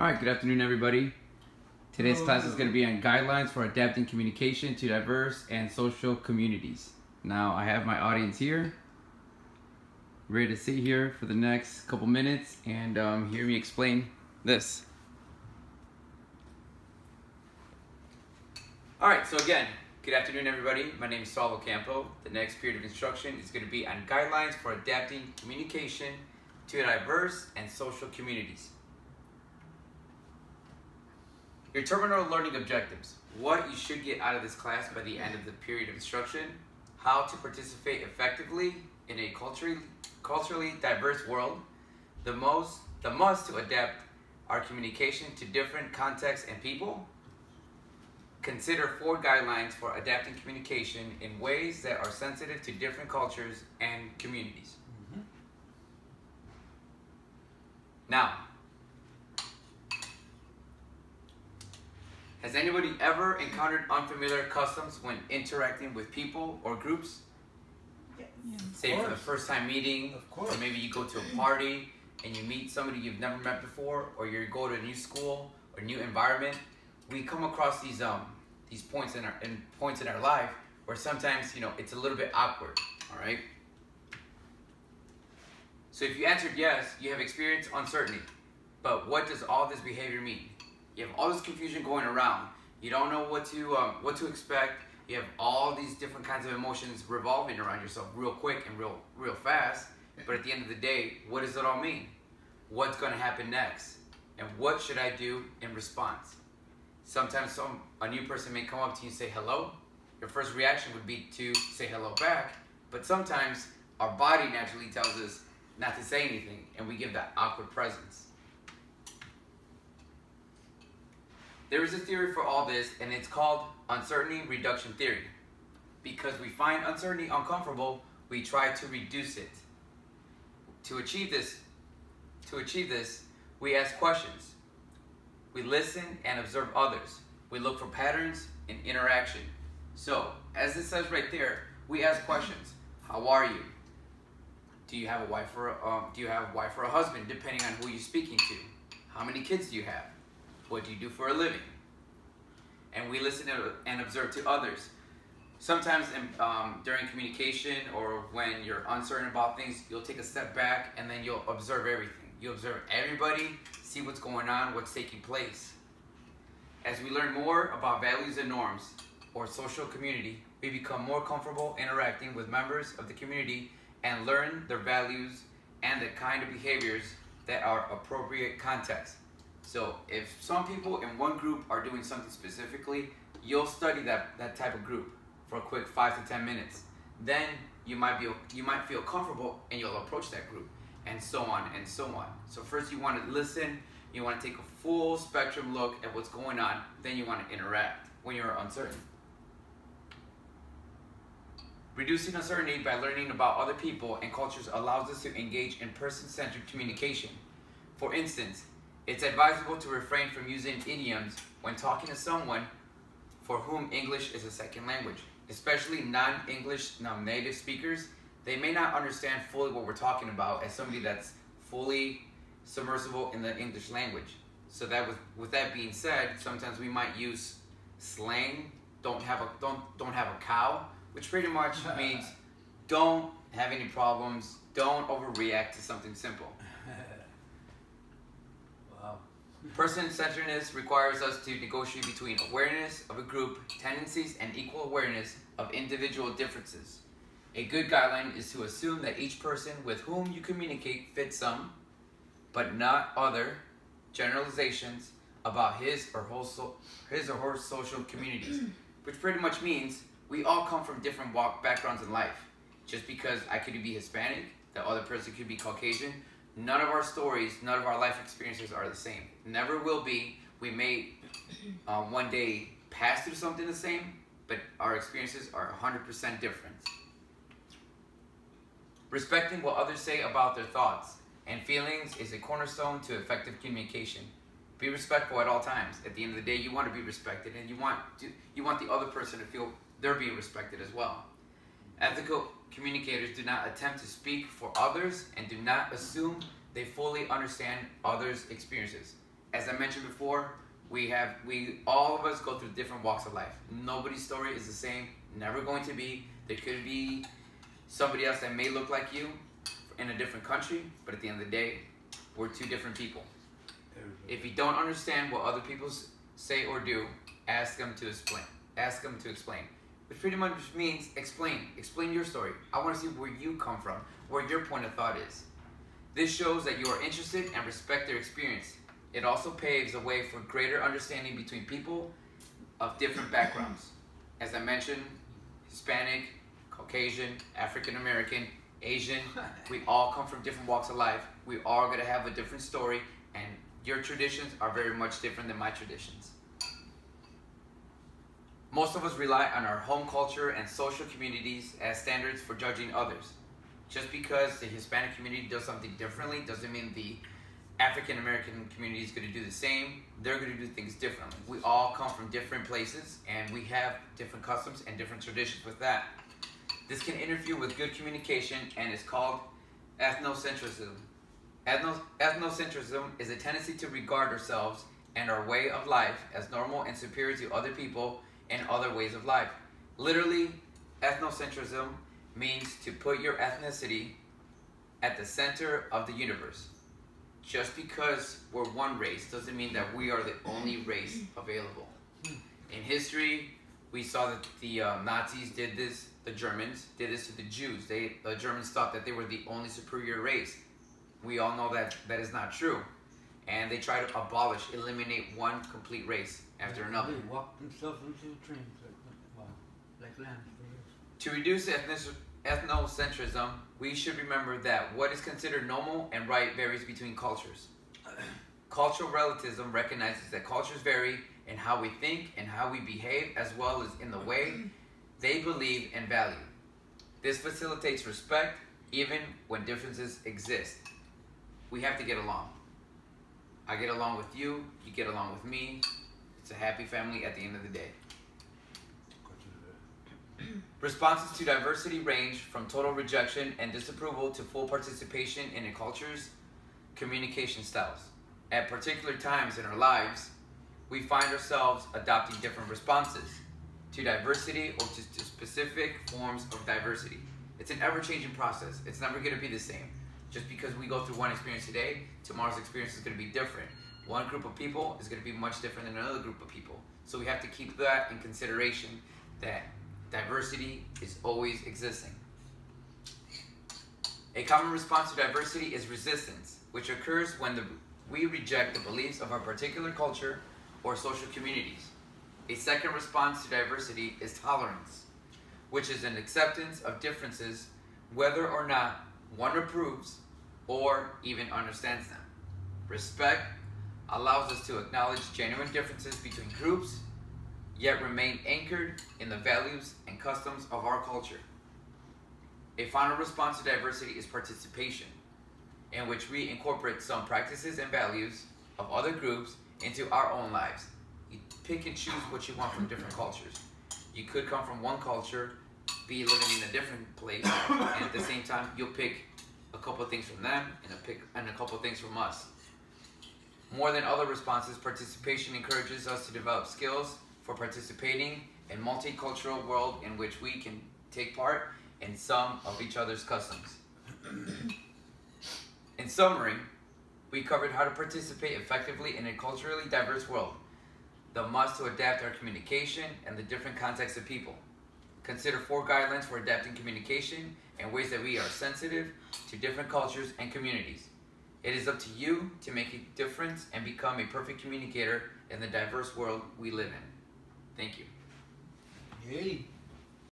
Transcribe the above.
Alright, good afternoon everybody. Today's class is going to be on guidelines for adapting communication to diverse and social communities. Now I have my audience here, ready to sit here for the next couple minutes and hear me explain this. Alright, so again, good afternoon everybody. My name is Saul Ocampo. The next period of instruction is going to be on guidelines for adapting communication to diverse and social communities. Your terminal learning objectives. What you should get out of this class by the end of the period of instruction. How to participate effectively in a culturally diverse world. The must to adapt our communication to different contexts and people. Consider 4 guidelines for adapting communication in ways that are sensitive to different cultures and communities. Now, has anybody ever encountered unfamiliar customs when interacting with people or groups? Yes. Say for the first time meeting, or maybe you go to a party and you meet somebody you've never met before, or you go to a new school or new environment. We come across these points in our life where sometimes it's a little bit awkward. All right. So if you answered yes, you have experienced uncertainty. But what does all this behavior mean? You have all this confusion going around. You don't know what to expect. You have all these different kinds of emotions revolving around yourself real quick and real fast. But at the end of the day, what does it all mean? What's going to happen next? And what should I do in response? Sometimes a new person may come up to you and say hello. Your first reaction would be to say hello back. But sometimes our body naturally tells us not to say anything, and we give that awkward presence. There is a theory for all this, and it's called uncertainty reduction theory. Because we find uncertainty uncomfortable, we try to reduce it. To achieve this, we ask questions. We listen and observe others. We look for patterns in interaction. So, as it says right there, we ask questions. How are you? Do you have a wife or a husband, depending on who you're speaking to? How many kids do you have? What do you do for a living? And we listen and observe to others. Sometimes during communication or when you're uncertain about things, you'll take a step back and then you'll observe everything. You observe everybody, see what's going on, what's taking place. As we learn more about values and norms or social community, we become more comfortable interacting with members of the community and learn their values and the kind of behaviors that are appropriate context. So if some people in one group are doing something specifically, you'll study that type of group for a quick 5 to 10 minutes. Then you might feel comfortable and you'll approach that group, and so on and so on. So first you want to listen, you want to take a full spectrum look at what's going on, then you want to interact when you're uncertain. Reducing uncertainty by learning about other people and cultures allows us to engage in person-centered communication. For instance, it's advisable to refrain from using idioms when talking to someone for whom English is a second language, especially non-English native speakers. They may not understand fully what we're talking about as somebody that's fully submersible in the English language. So that with that being said, sometimes we might use slang, don't have a cow, which pretty much means don't have any problems, don't overreact to something simple. Wow. Person-centeredness requires us to negotiate between awareness of a group, tendencies, and equal awareness of individual differences. A good guideline is to assume that each person with whom you communicate fits some, but not other, generalizations about his or her social communities, which pretty much means we all come from different backgrounds in life. Just because I could be Hispanic, the other person could be Caucasian, none of our stories, none of our life experiences are the same. Never will be. We may one day pass through something the same, but our experiences are 100% different. Respecting what others say about their thoughts and feelings is a cornerstone to effective communication. Be respectful at all times. At the end of the day, you want to be respected, and you want the other person to feel they're being respected as well. Ethical communicators do not attempt to speak for others and do not assume they fully understand others' experiences. As I mentioned before, all of us go through different walks of life. Nobody's story is the same, never going to be. There could be somebody else that may look like you in a different country, but at the end of the day, we're two different people. If you don't understand what other people say or do, ask them to explain. Ask them to explain. Which pretty much means explain. Explain your story. I want to see where you come from, where your point of thought is. This shows that you are interested and respect their experience. It also paves the way for greater understanding between people of different backgrounds. As I mentioned, Hispanic, Caucasian, African American, Asian, we all come from different walks of life. We all going to have a different story, and your traditions are very much different than my traditions. Most of us rely on our home culture and social communities as standards for judging others. Just because the Hispanic community does something differently doesn't mean the African American community is going to do the same. They're going to do things differently. We all come from different places, and we have different customs and different traditions with that. This can interfere with good communication and is called ethnocentrism. Ethnocentrism is a tendency to regard ourselves and our way of life as normal and superior to other people and other ways of life. Literally, ethnocentrism means to put your ethnicity at the center of the universe. Just because we're one race doesn't mean that we are the only race available. In history, we saw that the Nazis did this, the Germans did this to the Jews. The Germans thought that they were the only superior race. We all know that that is not true. And they try to eliminate one complete race after another. They walked themselves into the trains like lambs. To reduce ethnocentrism, we should remember that what is considered normal and right varies between cultures. Cultural relativism recognizes that cultures vary in how we think and how we behave, as well as in the way they believe and value. This facilitates respect even when differences exist. We have to get along. I get along with you, you get along with me. It's a happy family at the end of the day. Responses to diversity range from total rejection and disapproval to full participation in a culture's communication styles. At particular times in our lives, we find ourselves adopting different responses to diversity or to specific forms of diversity. It's an ever-changing process. It's never going to be the same. Just because we go through one experience today, tomorrow's experience is going to be different. One group of people is going to be much different than another group of people. So we have to keep that in consideration, that diversity is always existing. A common response to diversity is resistance, which occurs when we reject the beliefs of our particular culture or social communities. A second response to diversity is tolerance, which is an acceptance of differences whether or not one approves or even understands them. Respect allows us to acknowledge genuine differences between groups, yet remain anchored in the values and customs of our culture. A final response to diversity is participation, in which we incorporate some practices and values of other groups into our own lives. You pick and choose what you want from different cultures. You could come from one culture, be living in a different place, and at the same time, you'll pick a couple of things from them and a couple of things from us. More than other responses, participation encourages us to develop skills for participating in a multicultural world in which we can take part in some of each other's customs. In summary, we covered how to participate effectively in a culturally diverse world, the must to adapt our communication and the different contexts of people. Consider 4 guidelines for adapting communication and ways that we are sensitive to different cultures and communities. It is up to you to make a difference and become a perfect communicator in the diverse world we live in. Thank you. Yay.